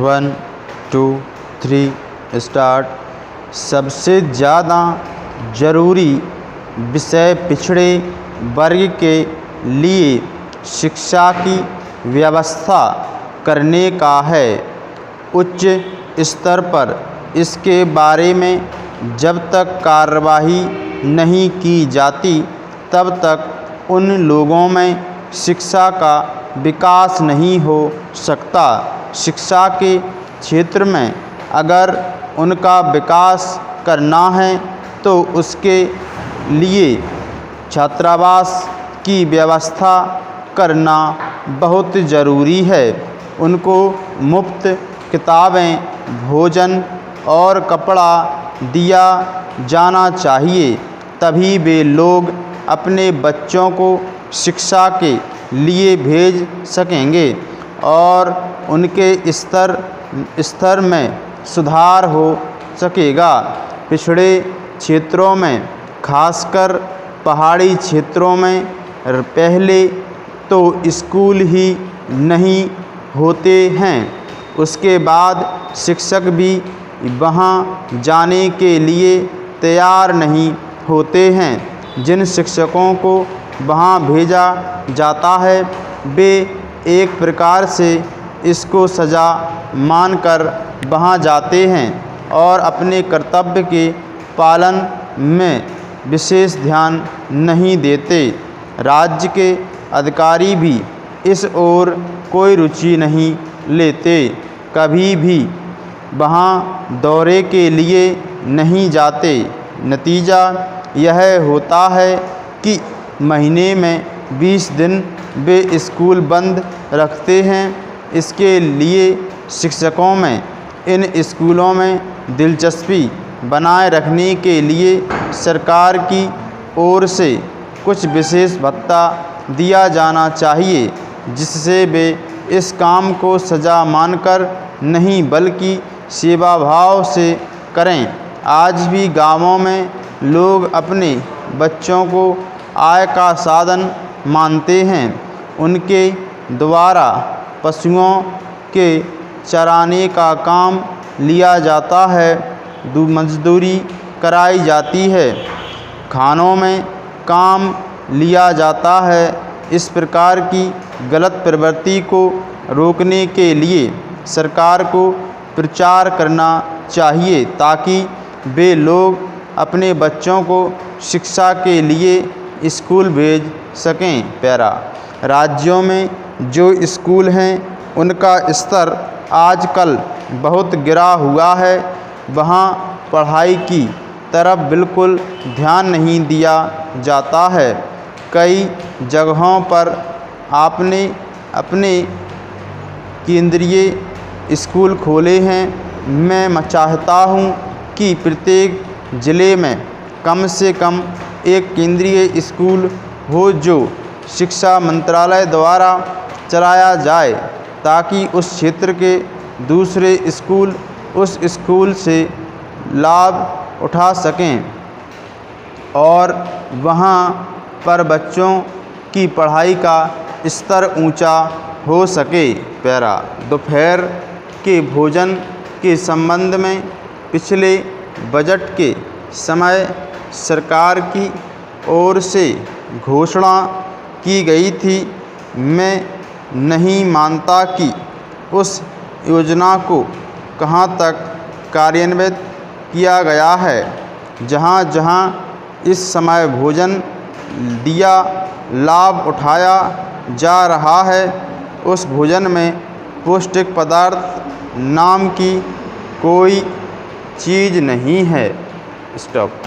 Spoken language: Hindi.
1 2 3 स्टार्ट। सबसे ज़्यादा ज़रूरी विषय पिछड़े वर्ग के लिए शिक्षा की व्यवस्था करने का है। उच्च स्तर पर इसके बारे में जब तक कार्रवाई नहीं की जाती तब तक उन लोगों में शिक्षा का विकास नहीं हो सकता। शिक्षा के क्षेत्र में अगर उनका विकास करना है तो उसके लिए छात्रावास की व्यवस्था करना बहुत ज़रूरी है। उनको मुफ्त किताबें, भोजन और कपड़ा दिया जाना चाहिए, तभी वे लोग अपने बच्चों को शिक्षा के लिए भेज सकेंगे और उनके स्तर में सुधार हो सकेगा। पिछड़े क्षेत्रों में, खासकर पहाड़ी क्षेत्रों में, पहले तो स्कूल ही नहीं होते हैं। उसके बाद शिक्षक भी वहाँ जाने के लिए तैयार नहीं होते हैं। जिन शिक्षकों को वहाँ भेजा जाता है वे एक प्रकार से इसको सज़ा मानकर वहाँ जाते हैं और अपने कर्तव्य के पालन में विशेष ध्यान नहीं देते। राज्य के अधिकारी भी इस ओर कोई रुचि नहीं लेते, कभी भी वहाँ दौरे के लिए नहीं जाते। नतीजा यह होता है कि महीने में 20 दिन वे स्कूल बंद रखते हैं। इसके लिए शिक्षकों में इन स्कूलों में दिलचस्पी बनाए रखने के लिए सरकार की ओर से कुछ विशेष भत्ता दिया जाना चाहिए, जिससे वे इस काम को सज़ा मानकर नहीं बल्कि सेवा भाव से करें। आज भी गांवों में लोग अपने बच्चों को आय का साधन मानते हैं। उनके द्वारा पशुओं के चराने का काम लिया जाता है, मजदूरी कराई जाती है, खानों में काम लिया जाता है। इस प्रकार की गलत प्रवृत्ति को रोकने के लिए सरकार को प्रचार करना चाहिए ताकि वे लोग अपने बच्चों को शिक्षा के लिए स्कूल भेज सकें। पैरा राज्यों में जो स्कूल हैं उनका स्तर आजकल बहुत गिरा हुआ है। वहाँ पढ़ाई की तरफ बिल्कुल ध्यान नहीं दिया जाता है। कई जगहों पर आपने अपने केंद्रीय स्कूल खोले हैं। मैं चाहता हूँ कि प्रत्येक ज़िले में कम से कम एक केंद्रीय स्कूल हो जो शिक्षा मंत्रालय द्वारा चलाया जाए, ताकि उस क्षेत्र के दूसरे स्कूल उस स्कूल से लाभ उठा सकें और वहाँ पर बच्चों की पढ़ाई का स्तर ऊंचा हो सके। पैरा दोपहर के भोजन के संबंध में पिछले बजट के समय सरकार की ओर से घोषणा की गई थी। मैं नहीं मानता कि उस योजना को कहाँ तक कार्यान्वित किया गया है। जहाँ जहाँ इस समय भोजन दिया लाभ उठाया जा रहा है, उस भोजन में पौष्टिक पदार्थ नाम की कोई चीज़ नहीं है। स्टॉप।